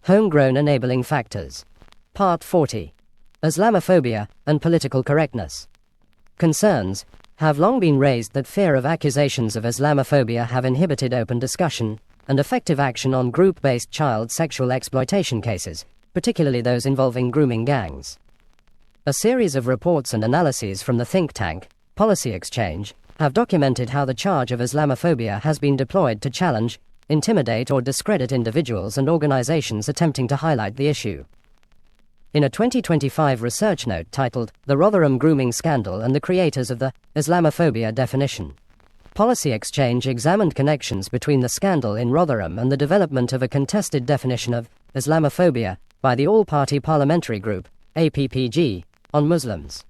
Homegrown Enabling Factors. Part 40. Islamophobia and Political Correctness. Concerns have long been raised that fear of accusations of Islamophobia have inhibited open discussion and effective action on group-based child sexual exploitation cases, particularly those involving grooming gangs. A series of reports and analyses from the think tank, Policy Exchange, have documented how the charge of Islamophobia has been deployed to challenge, intimidate or discredit individuals and organizations attempting to highlight the issue. In a 2025 research note titled The Rotherham Grooming Scandal and the Creators of the Islamophobia Definition, Policy Exchange examined connections between the scandal in Rotherham and the development of a contested definition of Islamophobia by the All-Party Parliamentary Group, APPG, on Muslims.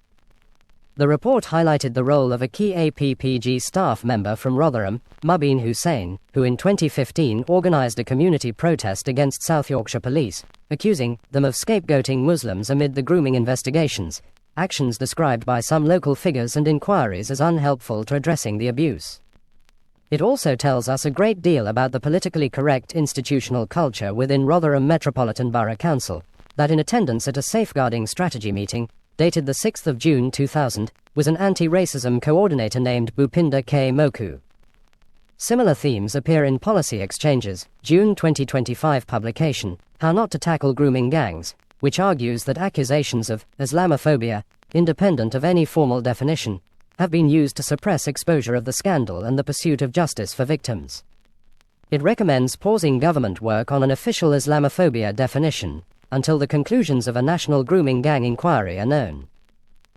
The report highlighted the role of a key APPG staff member from Rotherham, Mubin Hussain, who in 2015 organised a community protest against South Yorkshire Police, accusing them of scapegoating Muslims amid the grooming investigations, actions described by some local figures and inquiries as unhelpful to addressing the abuse. It also tells us a great deal about the politically correct institutional culture within Rotherham Metropolitan Borough Council, that in attendance at a safeguarding strategy meeting, dated the 6th of June 2000, was an anti-racism coordinator named Bhupinder K. Moku. Similar themes appear in Policy Exchange's June 2025 publication, How Not to Tackle Grooming Gangs, which argues that accusations of Islamophobia, independent of any formal definition, have been used to suppress exposure of the scandal and the pursuit of justice for victims. It recommends pausing government work on an official Islamophobia definition until the conclusions of a national grooming gang inquiry are known.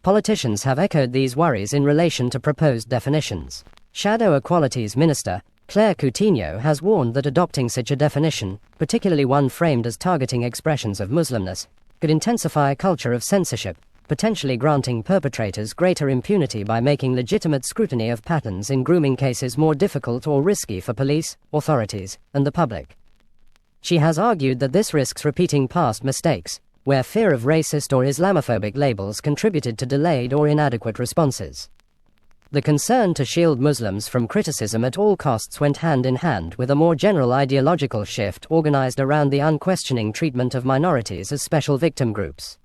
Politicians have echoed these worries in relation to proposed definitions. Shadow Equalities Minister Claire Coutinho has warned that adopting such a definition, particularly one framed as targeting expressions of Muslimness, could intensify a culture of censorship, potentially granting perpetrators greater impunity by making legitimate scrutiny of patterns in grooming cases more difficult or risky for police, authorities, and the public. She has argued that this risks repeating past mistakes, where fear of racist or Islamophobic labels contributed to delayed or inadequate responses. The concern to shield Muslims from criticism at all costs went hand in hand with a more general ideological shift organized around the unquestioning treatment of minorities as special victim groups.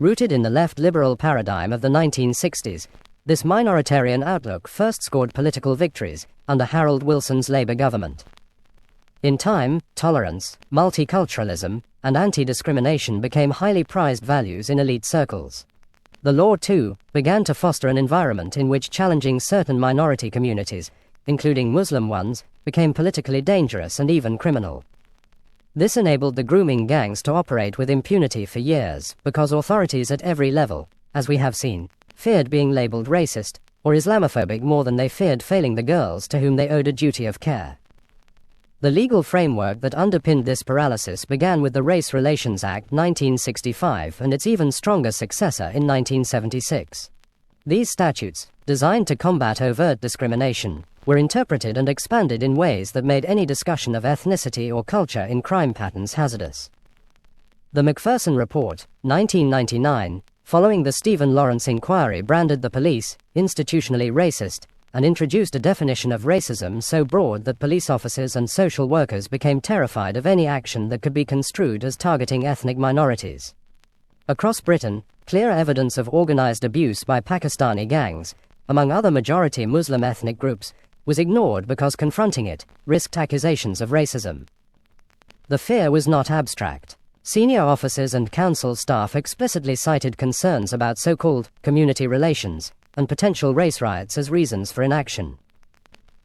Rooted in the left-liberal paradigm of the 1960s, this minoritarian outlook first scored political victories under Harold Wilson's Labour government. In time, tolerance, multiculturalism, and anti-discrimination became highly prized values in elite circles. The law, too, began to foster an environment in which challenging certain minority communities, including Muslim ones, became politically dangerous and even criminal. This enabled the grooming gangs to operate with impunity for years because authorities at every level, as we have seen, feared being labeled racist or Islamophobic more than they feared failing the girls to whom they owed a duty of care. The legal framework that underpinned this paralysis began with the Race Relations Act 1965 and its even stronger successor in 1976. These statutes, designed to combat overt discrimination, were interpreted and expanded in ways that made any discussion of ethnicity or culture in crime patterns hazardous. The Macpherson Report, 1999, following the Stephen Lawrence inquiry, branded the police institutionally racist and introduced a definition of racism so broad that police officers and social workers became terrified of any action that could be construed as targeting ethnic minorities. Across Britain, clear evidence of organized abuse by Pakistani gangs, among other majority Muslim ethnic groups, was ignored because confronting it risked accusations of racism. The fear was not abstract. Senior officers and council staff explicitly cited concerns about so-called community relations and potential race riots as reasons for inaction.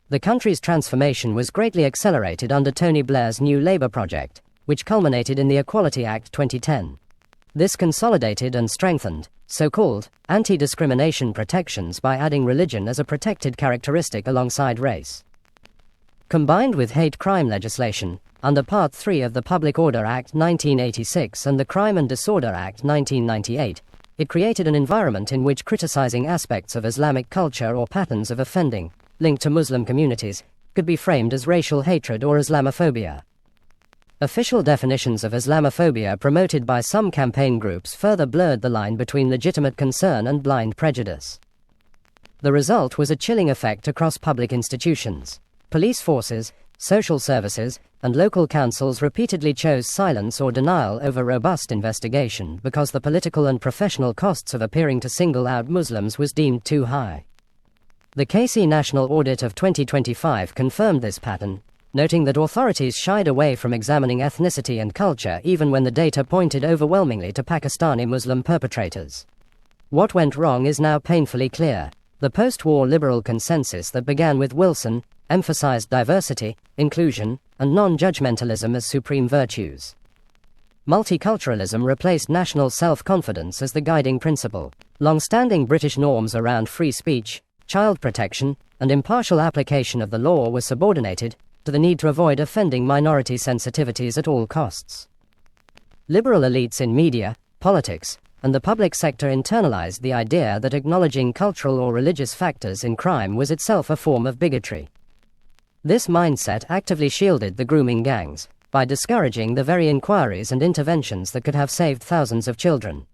The country's transformation was greatly accelerated under Tony Blair's New Labour project, which culminated in the Equality Act 2010. This consolidated and strengthened so-called anti-discrimination protections by adding religion as a protected characteristic alongside race. Combined with hate crime legislation, under Part 3 of the Public Order Act 1986 and the Crime and Disorder Act 1998, it created an environment in which criticizing aspects of Islamic culture or patterns of offending, linked to Muslim communities, could be framed as racial hatred or Islamophobia. Official definitions of Islamophobia promoted by some campaign groups further blurred the line between legitimate concern and blind prejudice. The result was a chilling effect across public institutions. Police forces, social services, and local councils repeatedly chose silence or denial over robust investigation because the political and professional costs of appearing to single out Muslims was deemed too high. The KC National Audit of 2025 confirmed this pattern, noting that authorities shied away from examining ethnicity and culture even when the data pointed overwhelmingly to Pakistani Muslim perpetrators. What went wrong is now painfully clear. The post-war liberal consensus that began with Wilson emphasized diversity, inclusion, and non-judgmentalism as supreme virtues. Multiculturalism replaced national self-confidence as the guiding principle. Long-standing British norms around free speech, child protection, and impartial application of the law were subordinated to the need to avoid offending minority sensitivities at all costs. Liberal elites in media, politics, and the public sector internalized the idea that acknowledging cultural or religious factors in crime was itself a form of bigotry. This mindset actively shielded the grooming gangs by discouraging the very inquiries and interventions that could have saved thousands of children.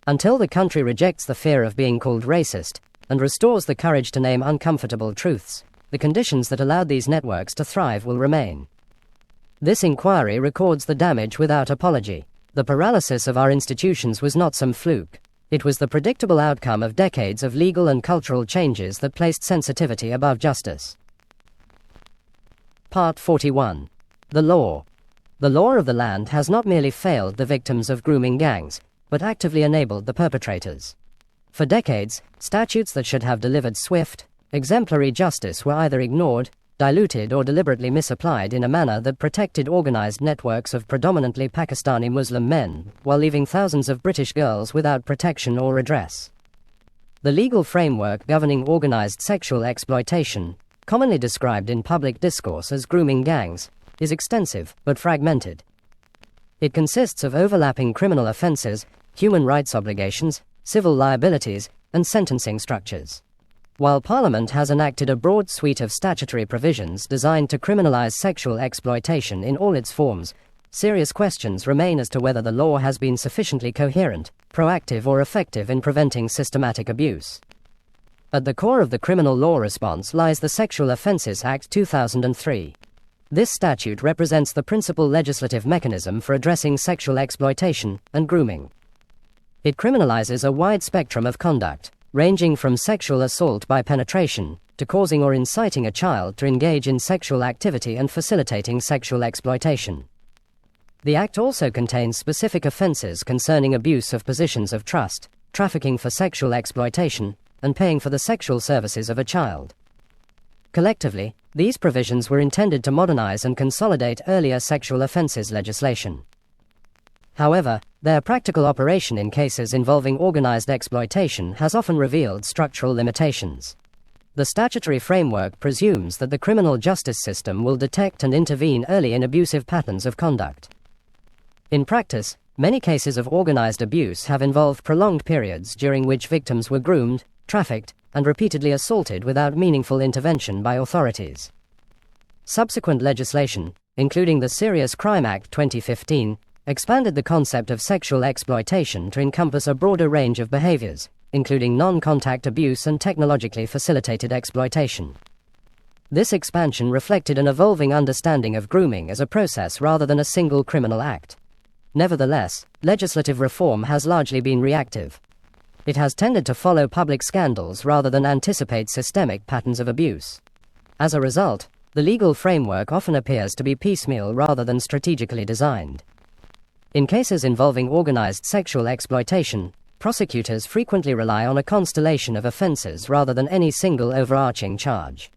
Until the country rejects the fear of being called racist and restores the courage to name uncomfortable truths, the conditions that allowed these networks to thrive will remain. This inquiry records the damage without apology. The paralysis of our institutions was not some fluke. It was the predictable outcome of decades of legal and cultural changes that placed sensitivity above justice. Part 41. The law. The law of the land has not merely failed the victims of grooming gangs, but actively enabled the perpetrators. For decades, statutes that should have delivered swift, exemplary justice were either ignored, diluted, or deliberately misapplied in a manner that protected organized networks of predominantly Pakistani Muslim men, while leaving thousands of British girls without protection or redress. The legal framework governing organized sexual exploitation, commonly described in public discourse as grooming gangs, is extensive but fragmented. It consists of overlapping criminal offenses, human rights obligations, civil liabilities, and sentencing structures. While Parliament has enacted a broad suite of statutory provisions designed to criminalize sexual exploitation in all its forms, serious questions remain as to whether the law has been sufficiently coherent, proactive, or effective in preventing systematic abuse. At the core of the criminal law response lies the Sexual Offences Act 2003. This statute represents the principal legislative mechanism for addressing sexual exploitation and grooming. It criminalizes a wide spectrum of conduct, ranging from sexual assault by penetration to causing or inciting a child to engage in sexual activity and facilitating sexual exploitation. The Act also contains specific offenses concerning abuse of positions of trust, trafficking for sexual exploitation, and paying for the sexual services of a child. Collectively, these provisions were intended to modernize and consolidate earlier sexual offenses legislation. However, their practical operation in cases involving organized exploitation has often revealed structural limitations. The statutory framework presumes that the criminal justice system will detect and intervene early in abusive patterns of conduct. In practice, many cases of organized abuse have involved prolonged periods during which victims were groomed, trafficked, and repeatedly assaulted without meaningful intervention by authorities. Subsequent legislation, including the Serious Crime Act 2015, expanded the concept of sexual exploitation to encompass a broader range of behaviors, including non-contact abuse and technologically facilitated exploitation. This expansion reflected an evolving understanding of grooming as a process rather than a single criminal act. Nevertheless, legislative reform has largely been reactive. It has tended to follow public scandals rather than anticipate systemic patterns of abuse. As a result, the legal framework often appears to be piecemeal rather than strategically designed. In cases involving organized sexual exploitation, prosecutors frequently rely on a constellation of offenses rather than any single overarching charge.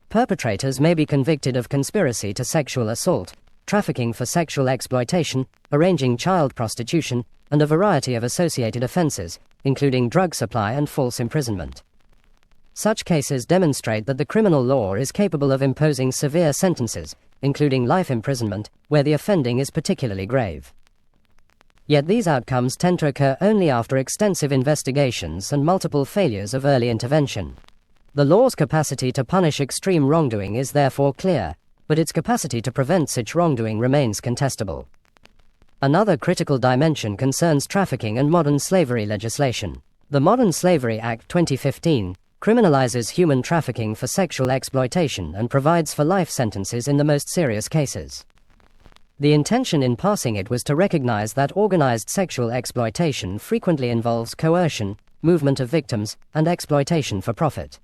Perpetrators may be convicted of conspiracy to sexual assault, trafficking for sexual exploitation, arranging child prostitution, and a variety of associated offenses, including drug supply and false imprisonment. Such cases demonstrate that the criminal law is capable of imposing severe sentences, including life imprisonment, where the offending is particularly grave. Yet these outcomes tend to occur only after extensive investigations and multiple failures of early intervention. The law's capacity to punish extreme wrongdoing is therefore clear, but its capacity to prevent such wrongdoing remains contestable. Another critical dimension concerns trafficking and modern slavery legislation. The Modern Slavery Act 2015 criminalizes human trafficking for sexual exploitation and provides for life sentences in the most serious cases. The intention in passing it was to recognize that organized sexual exploitation frequently involves coercion, movement of victims, and exploitation for profit.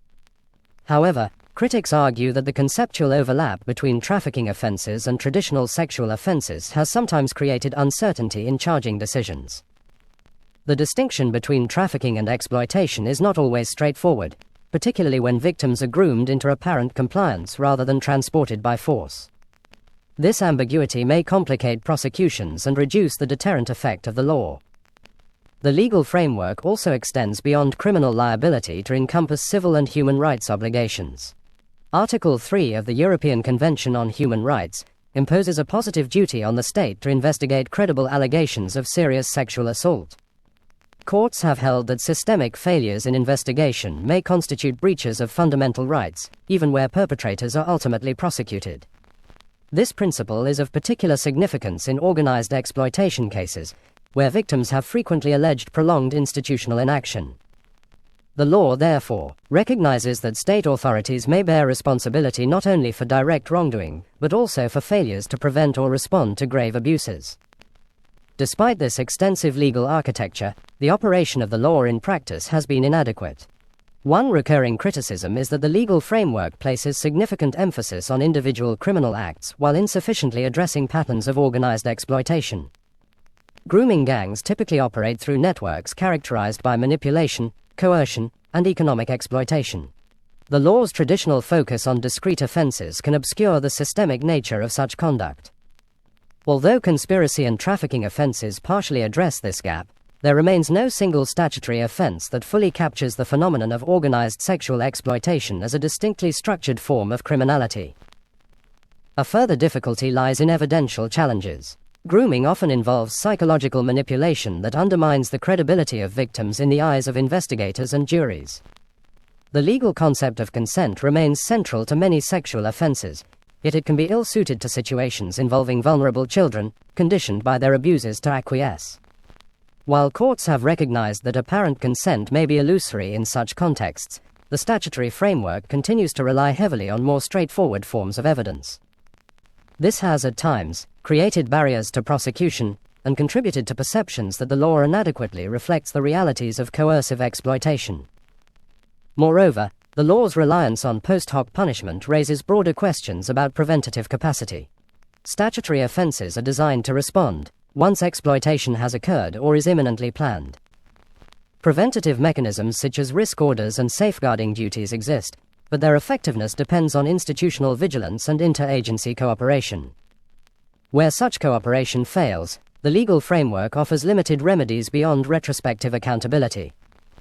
However, critics argue that the conceptual overlap between trafficking offenses and traditional sexual offenses has sometimes created uncertainty in charging decisions. The distinction between trafficking and exploitation is not always straightforward, particularly when victims are groomed into apparent compliance rather than transported by force. This ambiguity may complicate prosecutions and reduce the deterrent effect of the law. The legal framework also extends beyond criminal liability to encompass civil and human rights obligations. Article 3 of the European Convention on Human Rights imposes a positive duty on the state to investigate credible allegations of serious sexual assault. Courts have held that systemic failures in investigation may constitute breaches of fundamental rights, even where perpetrators are ultimately prosecuted. This principle is of particular significance in organized exploitation cases, where victims have frequently alleged prolonged institutional inaction. The law, therefore, recognizes that state authorities may bear responsibility not only for direct wrongdoing, but also for failures to prevent or respond to grave abuses. Despite this extensive legal architecture, the operation of the law in practice has been inadequate. One recurring criticism is that the legal framework places significant emphasis on individual criminal acts while insufficiently addressing patterns of organized exploitation. Grooming gangs typically operate through networks characterized by manipulation, coercion, and economic exploitation. The law's traditional focus on discrete offenses can obscure the systemic nature of such conduct. Although conspiracy and trafficking offenses partially address this gap, there remains no single statutory offense that fully captures the phenomenon of organized sexual exploitation as a distinctly structured form of criminality. A further difficulty lies in evidential challenges. Grooming often involves psychological manipulation that undermines the credibility of victims in the eyes of investigators and juries. The legal concept of consent remains central to many sexual offenses, yet it can be ill-suited to situations involving vulnerable children, conditioned by their abuses to acquiesce. While courts have recognized that apparent consent may be illusory in such contexts, the statutory framework continues to rely heavily on more straightforward forms of evidence. This has, at times, created barriers to prosecution and contributed to perceptions that the law inadequately reflects the realities of coercive exploitation. Moreover, the law's reliance on post hoc punishment raises broader questions about preventative capacity. Statutory offenses are designed to respond once exploitation has occurred or is imminently planned. Preventative mechanisms such as risk orders and safeguarding duties exist, but their effectiveness depends on institutional vigilance and interagency cooperation. Where such cooperation fails, the legal framework offers limited remedies beyond retrospective accountability.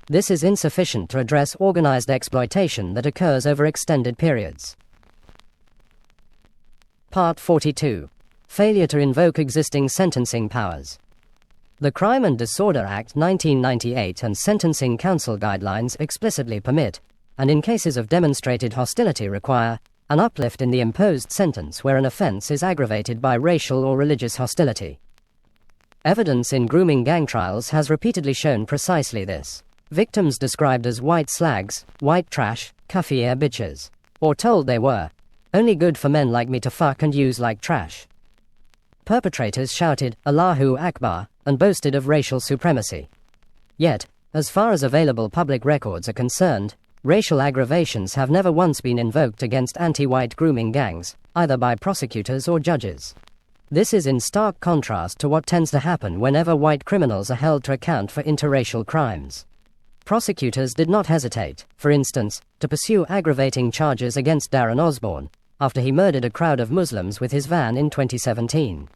This is insufficient to address organized exploitation that occurs over extended periods. Part 42. Failure to invoke existing sentencing powers. The Crime and Disorder Act 1998 and Sentencing Council guidelines explicitly permit, and in cases of demonstrated hostility require, an uplift in the imposed sentence where an offense is aggravated by racial or religious hostility. Evidence in grooming gang trials has repeatedly shown precisely this. Victims described as white slags, white trash, cuffy ear bitches, or told they were only good for men like me to fuck and use like trash. Perpetrators shouted Allahu Akbar and boasted of racial supremacy. Yet, as far as available public records are concerned, racial aggravations have never once been invoked against anti-white grooming gangs, either by prosecutors or judges. This is in stark contrast to what tends to happen whenever white criminals are held to account for interracial crimes. Prosecutors did not hesitate, for instance, to pursue aggravating charges against Darren Osborne, after he murdered a crowd of Muslims with his van in 2017.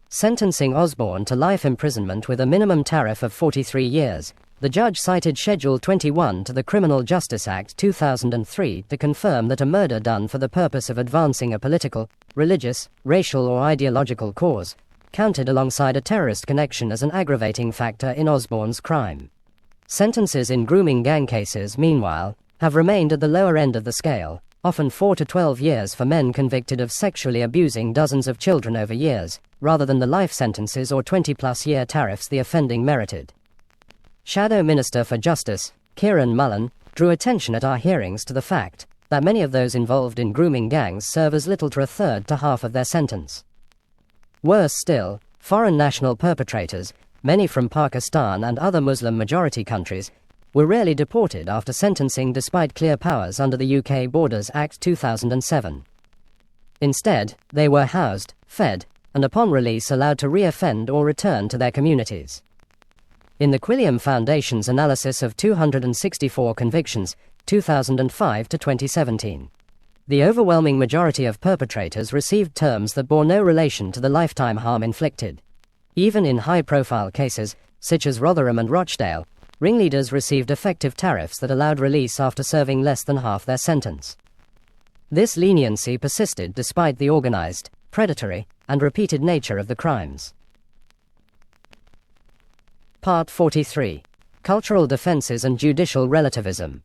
Sentencing Osborne to life imprisonment with a minimum tariff of 43 years, the judge cited Schedule 21 to the Criminal Justice Act 2003 to confirm that a murder done for the purpose of advancing a political, religious, racial or ideological cause counted alongside a terrorist connection as an aggravating factor in Osborne's crime. Sentences in grooming gang cases, meanwhile, have remained at the lower end of the scale, often 4 to 12 years for men convicted of sexually abusing dozens of children over years, rather than the life sentences or 20-plus-year tariffs the offending merited. Shadow Minister for Justice, Kieran Mullen, drew attention at our hearings to the fact that many of those involved in grooming gangs serve as little to a third to half of their sentence. Worse still, foreign national perpetrators, many from Pakistan and other Muslim-majority countries, were rarely deported after sentencing despite clear powers under the UK Borders Act 2007. Instead, they were housed, fed, and upon release allowed to re-offend or return to their communities. In the Quilliam Foundation's analysis of 264 convictions, 2005 to 2017, the overwhelming majority of perpetrators received terms that bore no relation to the lifetime harm inflicted. Even in high-profile cases, such as Rotherham and Rochdale, ringleaders received effective tariffs that allowed release after serving less than half their sentence. This leniency persisted despite the organized, predatory, and repeated nature of the crimes. Part 43. Cultural Defences and Judicial Relativism.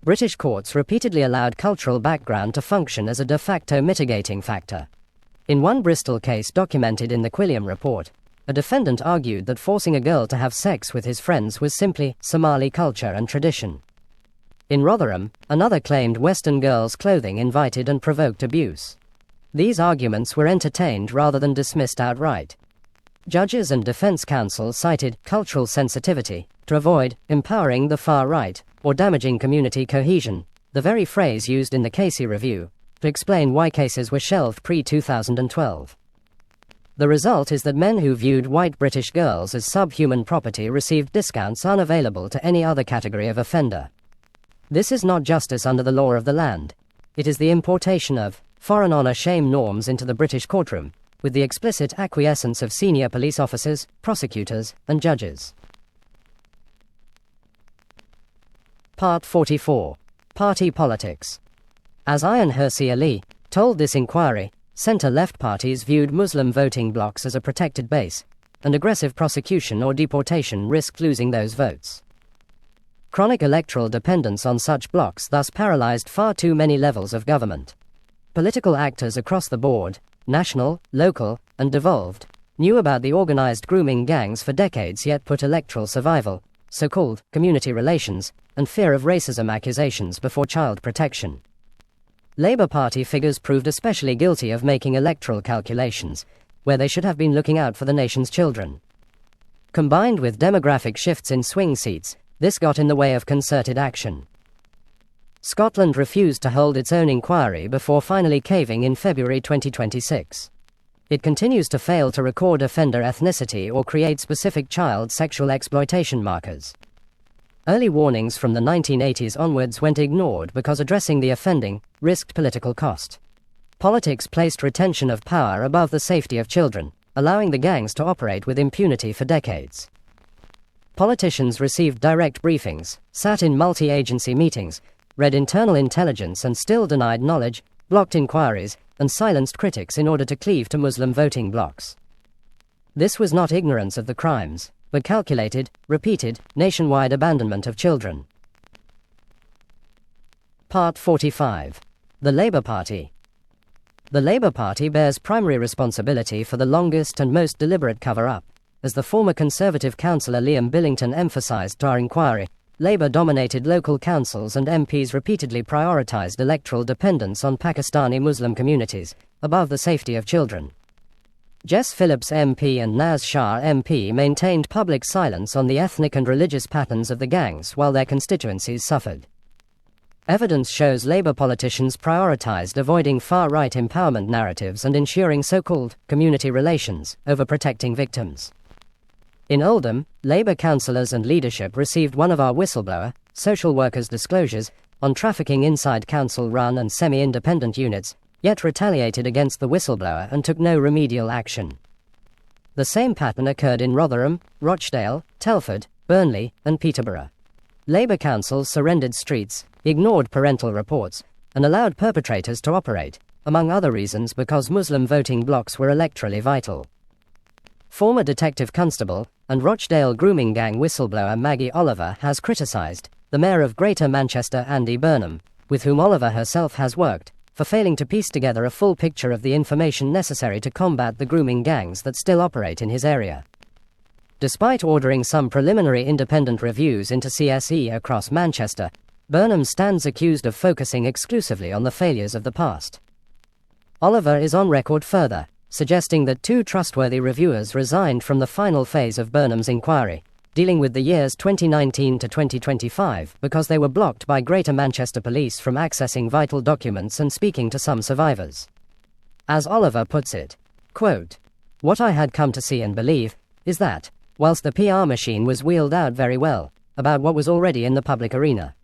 British courts repeatedly allowed cultural background to function as a de facto mitigating factor. In one Bristol case documented in the Quilliam report, a defendant argued that forcing a girl to have sex with his friends was simply Somali culture and tradition. In Rotherham, another claimed Western girls' clothing invited and provoked abuse. These arguments were entertained rather than dismissed outright. Judges and defense counsel cited cultural sensitivity to avoid empowering the far right or damaging community cohesion, the very phrase used in the Casey Review, to explain why cases were shelved pre-2012. The result is that men who viewed white British girls as subhuman property received discounts unavailable to any other category of offender. This is not justice under the law of the land. It is the importation of foreign honor-shame norms into the British courtroom, with the explicit acquiescence of senior police officers, prosecutors, and judges. Part 44. Party Politics. As Ayan Hirsi Ali told this inquiry, centre-left parties viewed Muslim voting blocs as a protected base, and aggressive prosecution or deportation risked losing those votes. Chronic electoral dependence on such blocs thus paralysed far too many levels of government. Political actors across the board, national, local, and devolved, knew about the organised grooming gangs for decades yet put electoral survival, so-called community relations, and fear of racism accusations before child protection. Labour Party figures proved especially guilty of making electoral calculations, where they should have been looking out for the nation's children. Combined with demographic shifts in swing seats, this got in the way of concerted action. Scotland refused to hold its own inquiry before finally caving in February 2026. It continues to fail to record offender ethnicity or create specific child sexual exploitation markers. Early warnings from the 1980s onwards went ignored because addressing the offending risked political cost. Politics placed retention of power above the safety of children, allowing the gangs to operate with impunity for decades. Politicians received direct briefings, sat in multi-agency meetings, read internal intelligence and still denied knowledge, blocked inquiries, and silenced critics in order to cleave to Muslim voting blocs. This was not ignorance of the crimes, but calculated, repeated, nationwide abandonment of children. Part 45. The Labour Party. The Labour Party bears primary responsibility for the longest and most deliberate cover-up. As the former Conservative councillor Liam Billington emphasised to our inquiry, Labour-dominated local councils and MPs repeatedly prioritised electoral dependence on Pakistani Muslim communities, above the safety of children. Jess Phillips MP and Naz Shah MP maintained public silence on the ethnic and religious patterns of the gangs while their constituencies suffered. Evidence shows Labour politicians prioritised avoiding far-right empowerment narratives and ensuring so-called community relations over protecting victims. In Oldham, Labour councillors and leadership received one of our whistleblower, social workers' disclosures on trafficking inside council-run and semi-independent units, yet retaliated against the whistleblower and took no remedial action. The same pattern occurred in Rotherham, Rochdale, Telford, Burnley, and Peterborough. Labour councils surrendered streets, ignored parental reports, and allowed perpetrators to operate, among other reasons because Muslim voting blocs were electorally vital. Former detective constable and Rochdale grooming gang whistleblower Maggie Oliver has criticised the Mayor of Greater Manchester, Andy Burnham, with whom Oliver herself has worked, for failing to piece together a full picture of the information necessary to combat the grooming gangs that still operate in his area. Despite ordering some preliminary independent reviews into CSE across Manchester, Burnham stands accused of focusing exclusively on the failures of the past. Oliver is on record further, suggesting that 2 trustworthy reviewers resigned from the final phase of Burnham's inquiry, dealing with the years 2019 to 2025, because they were blocked by Greater Manchester Police from accessing vital documents and speaking to some survivors. As Oliver puts it, quote, "What I had come to see and believe is that, whilst the PR machine was wheeled out very well, about what was already in the public arena,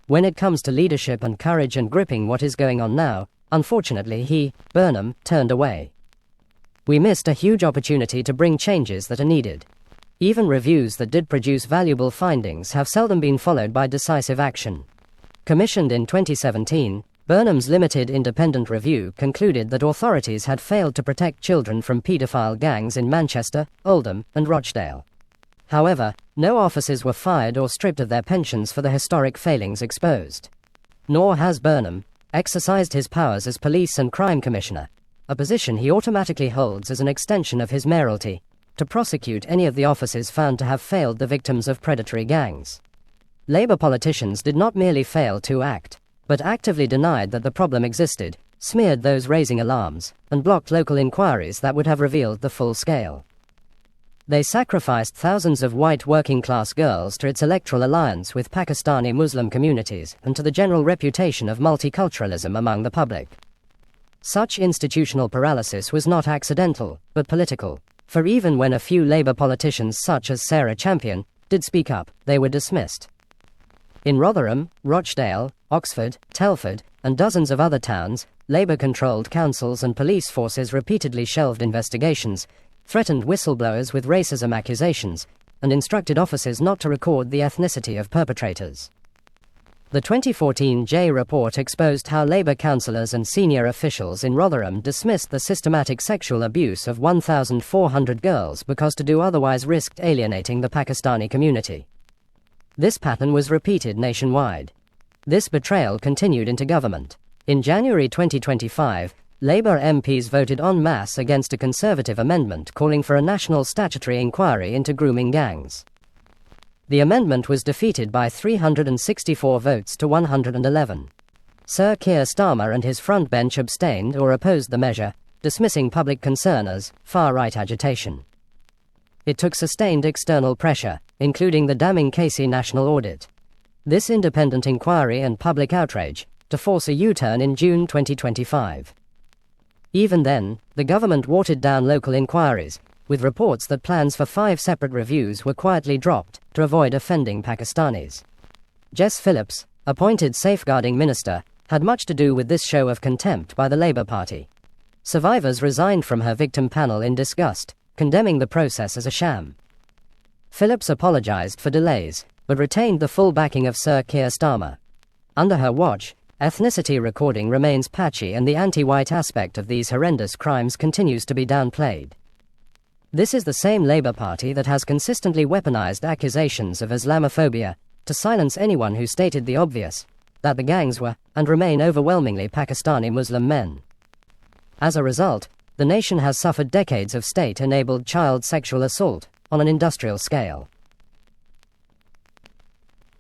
when it comes to leadership and courage and gripping what is going on now, unfortunately he, Burnham, turned away. We missed a huge opportunity to bring changes that are needed. Even reviews that did produce valuable findings have seldom been followed by decisive action." Commissioned in 2017, Burnham's limited independent review concluded that authorities had failed to protect children from paedophile gangs in Manchester, Oldham, and Rochdale. However, no officers were fired or stripped of their pensions for the historic failings exposed. Nor has Burnham exercised his powers as police and crime commissioner, a position he automatically holds as an extension of his mayoralty, to prosecute any of the officers found to have failed the victims of predatory gangs. Labour politicians did not merely fail to act, but actively denied that the problem existed, smeared those raising alarms, and blocked local inquiries that would have revealed the full scale. They sacrificed thousands of white working-class girls to its electoral alliance with Pakistani Muslim communities and to the general reputation of multiculturalism among the public. Such institutional paralysis was not accidental, but political, for even when a few Labour politicians such as Sarah Champion did speak up, they were dismissed. In Rotherham, Rochdale, Oxford, Telford, and dozens of other towns, Labour-controlled councils and police forces repeatedly shelved investigations, threatened whistleblowers with racism accusations, and instructed officers not to record the ethnicity of perpetrators. The 2014 J report exposed how Labour councillors and senior officials in Rotherham dismissed the systematic sexual abuse of 1,400 girls because to do otherwise risked alienating the Pakistani community. This pattern was repeated nationwide. This betrayal continued into government. In January 2025, Labour MPs voted en masse against a Conservative amendment calling for a national statutory inquiry into grooming gangs. The amendment was defeated by 364 votes to 111. Sir Keir Starmer and his frontbench abstained or opposed the measure, dismissing public concern as far-right agitation. It took sustained external pressure, including the damning Casey national audit, this independent inquiry and public outrage, to force a U-turn in June 2025. Even then, the government watered down local inquiries, with reports that plans for 5 separate reviews were quietly dropped to avoid offending Pakistanis. Jess Phillips, appointed safeguarding minister, had much to do with this show of contempt by the Labour Party. Survivors resigned from her victim panel in disgust, condemning the process as a sham. Phillips apologised for delays, but retained the full backing of Sir Keir Starmer. Under her watch, ethnicity recording remains patchy and the anti-white aspect of these horrendous crimes continues to be downplayed. This is the same Labour Party that has consistently weaponized accusations of Islamophobia to silence anyone who stated the obvious, that the gangs were, and remain overwhelmingly Pakistani Muslim men. As a result, the nation has suffered decades of state-enabled child sexual assault on an industrial scale.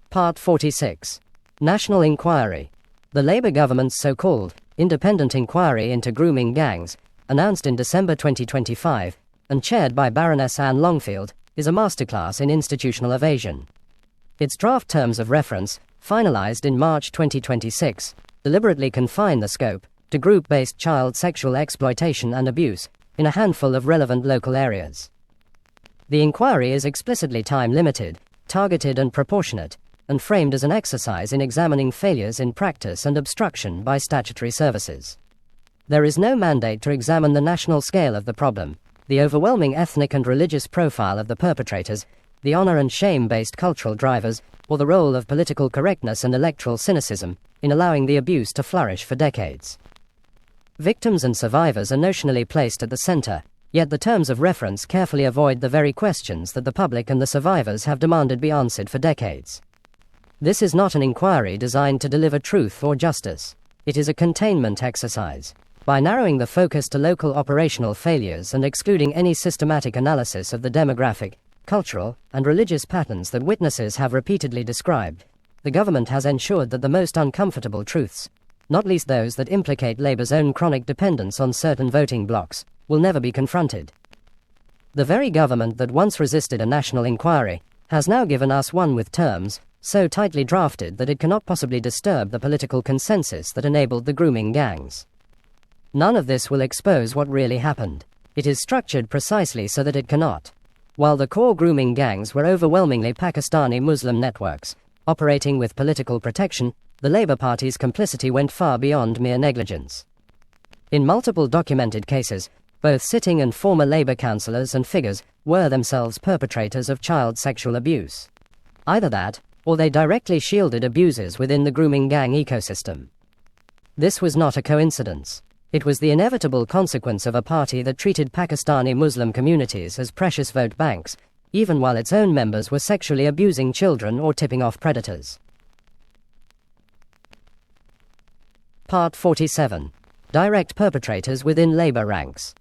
Part 46. National Inquiry. The Labour government's so-called independent inquiry into grooming gangs, announced in December 2025, and chaired by Baroness Anne Longfield, is a masterclass in institutional evasion. Its draft terms of reference, finalised in March 2026, deliberately confine the scope to group-based child sexual exploitation and abuse in a handful of relevant local areas. The inquiry is explicitly time-limited, targeted and proportionate, and framed as an exercise in examining failures in practice and obstruction by statutory services. There is no mandate to examine the national scale of the problem, the overwhelming ethnic and religious profile of the perpetrators, the honor and shame-based cultural drivers, or the role of political correctness and electoral cynicism in allowing the abuse to flourish for decades. Victims and survivors are notionally placed at the center, yet the terms of reference carefully avoid the very questions that the public and the survivors have demanded be answered for decades. This is not an inquiry designed to deliver truth or justice. It is a containment exercise. By narrowing the focus to local operational failures and excluding any systematic analysis of the demographic, cultural, and religious patterns that witnesses have repeatedly described, the government has ensured that the most uncomfortable truths, not least those that implicate Labour's own chronic dependence on certain voting blocs, will never be confronted. The very government that once resisted a national inquiry has now given us one with terms so tightly drafted that it cannot possibly disturb the political consensus that enabled the grooming gangs. None of this will expose what really happened. It is structured precisely so that it cannot. While the core grooming gangs were overwhelmingly Pakistani Muslim networks, operating with political protection, the Labour Party's complicity went far beyond mere negligence. In multiple documented cases, both sitting and former Labour councillors and figures were themselves perpetrators of child sexual abuse. Either that, or they directly shielded abusers within the grooming gang ecosystem. This was not a coincidence. It was the inevitable consequence of a party that treated Pakistani Muslim communities as precious vote banks, even while its own members were sexually abusing children or tipping off predators. Part 47. Direct perpetrators within Labour ranks.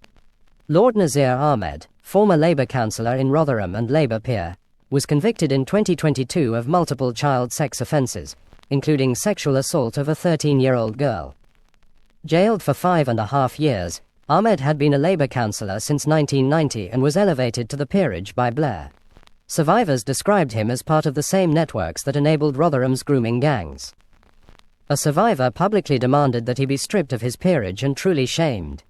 Lord Nazir Ahmed, former Labour councillor in Rotherham and Labour peer, was convicted in 2022 of multiple child sex offences, including sexual assault of a 13-year-old girl. Jailed for 5.5 years, Ahmed had been a Labour councillor since 1990 and was elevated to the peerage by Blair. Survivors described him as part of the same networks that enabled Rotherham's grooming gangs. A survivor publicly demanded that he be stripped of his peerage and truly shamed.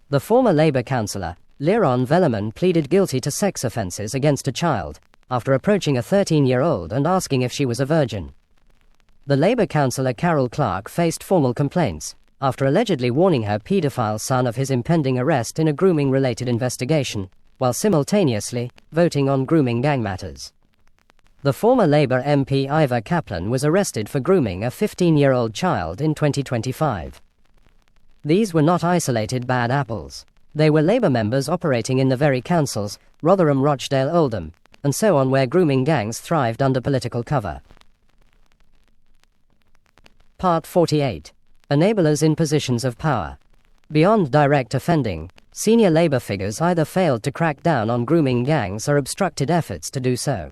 The former Labour councillor, Liron Velleman, pleaded guilty to sex offences against a child, after approaching a 13-year-old and asking if she was a virgin. The Labour councillor Carol Clark faced formal complaints, after allegedly warning her paedophile son of his impending arrest in a grooming-related investigation, while simultaneously voting on grooming gang matters. The former Labour MP Ivor Kaplan was arrested for grooming a 15-year-old child in 2025. These were not isolated bad apples. They were Labour members operating in the very councils, Rotherham, Rochdale, Oldham, and so on, where grooming gangs thrived under political cover. Part 48. Enablers in positions of power. Beyond direct offending, senior Labour figures either failed to crack down on grooming gangs or obstructed efforts to do so.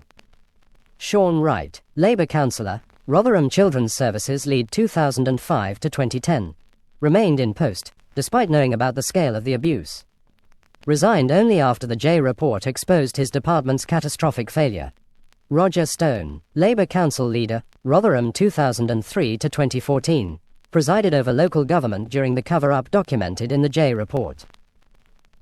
Sean Wright, Labour councillor, Rotherham Children's Services lead 2005 to 2010, remained in post, despite knowing about the scale of the abuse. Resigned only after the J report exposed his department's catastrophic failure. Roger Stone, Labour council leader, Rotherham 2003 to 2014, presided over local government during the cover-up documented in the J report.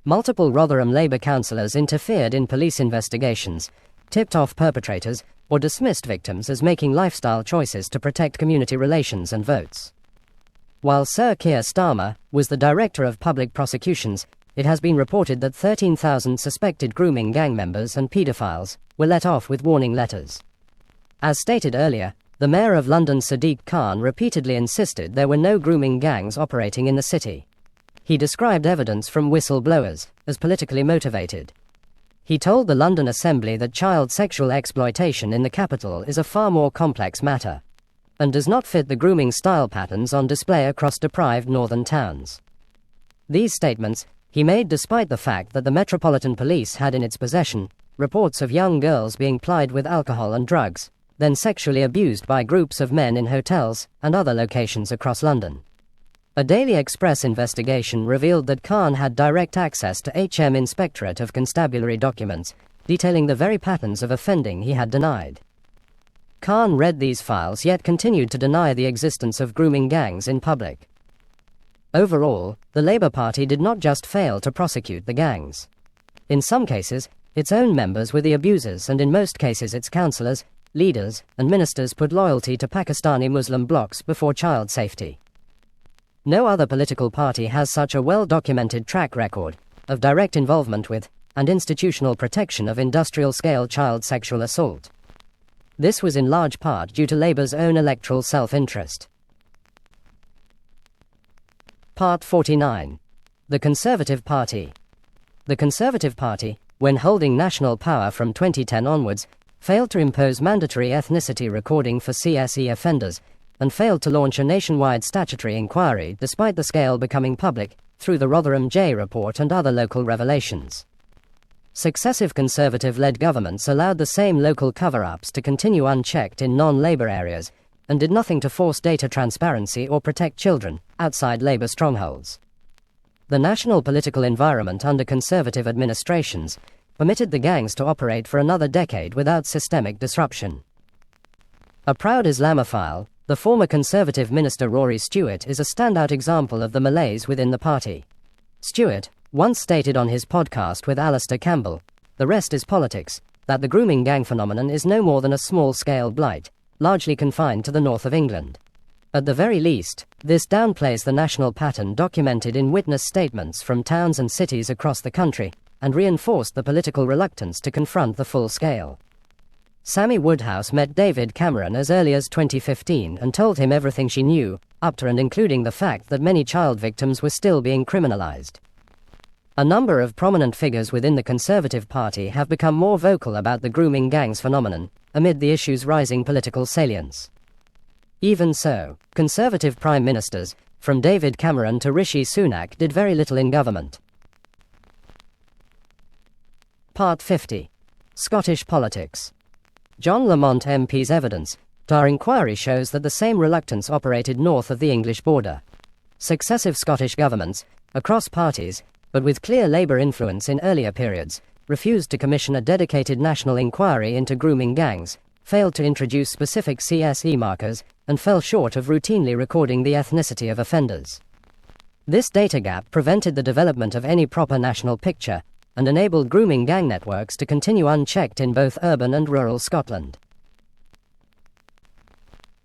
Multiple Rotherham Labour councillors interfered in police investigations, tipped off perpetrators, or dismissed victims as making lifestyle choices to protect community relations and votes. While Sir Keir Starmer was the Director of Public Prosecutions, it has been reported that 13,000 suspected grooming gang members and paedophiles were let off with warning letters. As stated earlier, the Mayor of London Sadiq Khan repeatedly insisted there were no grooming gangs operating in the city. He described evidence from whistleblowers as politically motivated. He told the London Assembly that child sexual exploitation in the capital is a far more complex matter, and does not fit the grooming style patterns on display across deprived northern towns. These statements he made despite the fact that the Metropolitan Police had in its possession reports of young girls being plied with alcohol and drugs, then sexually abused by groups of men in hotels and other locations across London. A Daily Express investigation revealed that Khan had direct access to HM Inspectorate of Constabulary documents detailing the very patterns of offending he had denied. Khan read these files yet continued to deny the existence of grooming gangs in public. Overall, the Labour Party did not just fail to prosecute the gangs. In some cases, its own members were the abusers, and in most cases its councillors, leaders, and ministers put loyalty to Pakistani Muslim blocs before child safety. No other political party has such a well-documented track record of direct involvement with and institutional protection of industrial-scale child sexual assault. This was in large part due to Labour's own electoral self-interest. Part 49. The Conservative Party. The Conservative Party, when holding national power from 2010 onwards, failed to impose mandatory ethnicity recording for CSE offenders, and failed to launch a nationwide statutory inquiry despite the scale becoming public through the Rotherham J report and other local revelations. Successive Conservative-led governments allowed the same local cover-ups to continue unchecked in non-Labour areas, and did nothing to force data transparency or protect children outside labor strongholds. The national political environment under conservative administrations permitted the gangs to operate for another decade without systemic disruption. A proud Islamophile, the former Conservative Minister Rory Stewart is a standout example of the malaise within the party. Stewart once stated on his podcast with Alistair Campbell, "The rest is politics," that the grooming gang phenomenon is no more than a small-scale blight, largely confined to the north of England. At the very least, this downplays the national pattern documented in witness statements from towns and cities across the country, and reinforced the political reluctance to confront the full scale. Sammy Woodhouse met David Cameron as early as 2015 and told him everything she knew, up to and including the fact that many child victims were still being criminalized. A number of prominent figures within the Conservative Party have become more vocal about the grooming gangs phenomenon, amid the issue's rising political salience. Even so, Conservative Prime Ministers, from David Cameron to Rishi Sunak, did very little in government. Part 50. Scottish Politics. John Lamont MP's evidence to our inquiry shows that the same reluctance operated north of the English border. Successive Scottish governments, across parties, but with clear Labour influence in earlier periods, refused to commission a dedicated national inquiry into grooming gangs, failed to introduce specific CSE markers, and fell short of routinely recording the ethnicity of offenders. This data gap prevented the development of any proper national picture, and enabled grooming gang networks to continue unchecked in both urban and rural Scotland.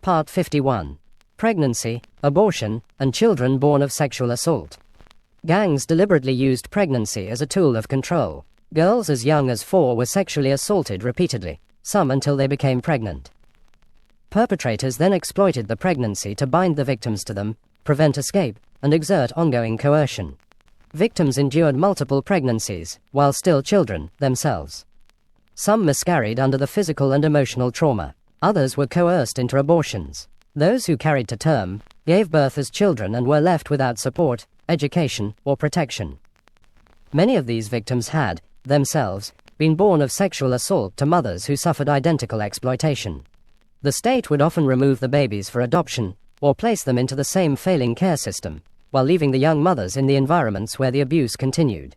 Part 51. Pregnancy, abortion, and children born of sexual assault. Gangs deliberately used pregnancy as a tool of control. Girls as young as 4 were sexually assaulted repeatedly, some until they became pregnant. Perpetrators then exploited the pregnancy to bind the victims to them, prevent escape, and exert ongoing coercion. Victims endured multiple pregnancies, while still children, themselves. Some miscarried under the physical and emotional trauma. Others were coerced into abortions. Those who carried to term gave birth as children and were left without support, education, or protection. Many of these victims had, themselves, been born of sexual assault to mothers who suffered identical exploitation. The state would often remove the babies for adoption, or place them into the same failing care system, while leaving the young mothers in the environments where the abuse continued.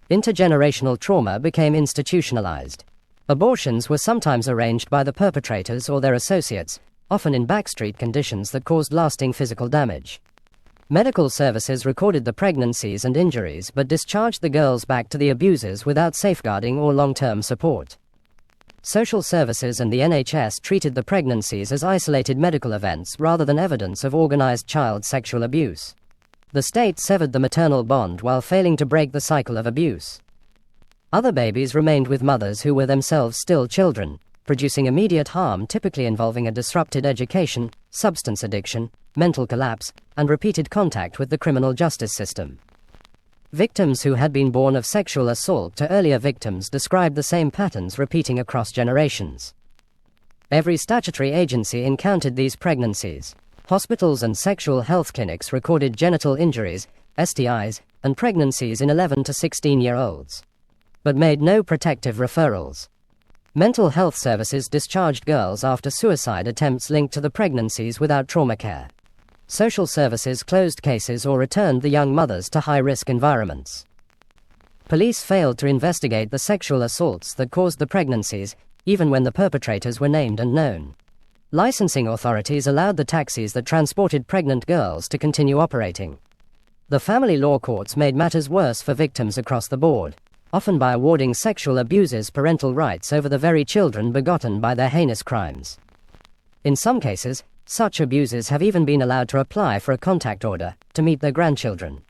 Intergenerational trauma became institutionalized. Abortions were sometimes arranged by the perpetrators or their associates, often in backstreet conditions that caused lasting physical damage. Medical services recorded the pregnancies and injuries but discharged the girls back to the abusers without safeguarding or long-term support. Social services and the NHS treated the pregnancies as isolated medical events rather than evidence of organized child sexual abuse. The state severed the maternal bond while failing to break the cycle of abuse. Other babies remained with mothers who were themselves still children, producing immediate harm typically involving a disrupted education, substance addiction, mental collapse, and repeated contact with the criminal justice system. Victims who had been born of sexual assault to earlier victims described the same patterns repeating across generations. Every statutory agency encountered these pregnancies. Hospitals and sexual health clinics recorded genital injuries, STIs, and pregnancies in 11 to 16-year-olds, but made no protective referrals. Mental health services discharged girls after suicide attempts linked to the pregnancies without trauma care. Social services closed cases or returned the young mothers to high-risk environments. Police failed to investigate the sexual assaults that caused the pregnancies, even when the perpetrators were named and known. Licensing authorities allowed the taxis that transported pregnant girls to continue operating. The family law courts made matters worse for victims across the board, often by awarding sexual abusers parental rights over the very children begotten by their heinous crimes. In some cases, such abusers have even been allowed to apply for a contact order to meet their grandchildren.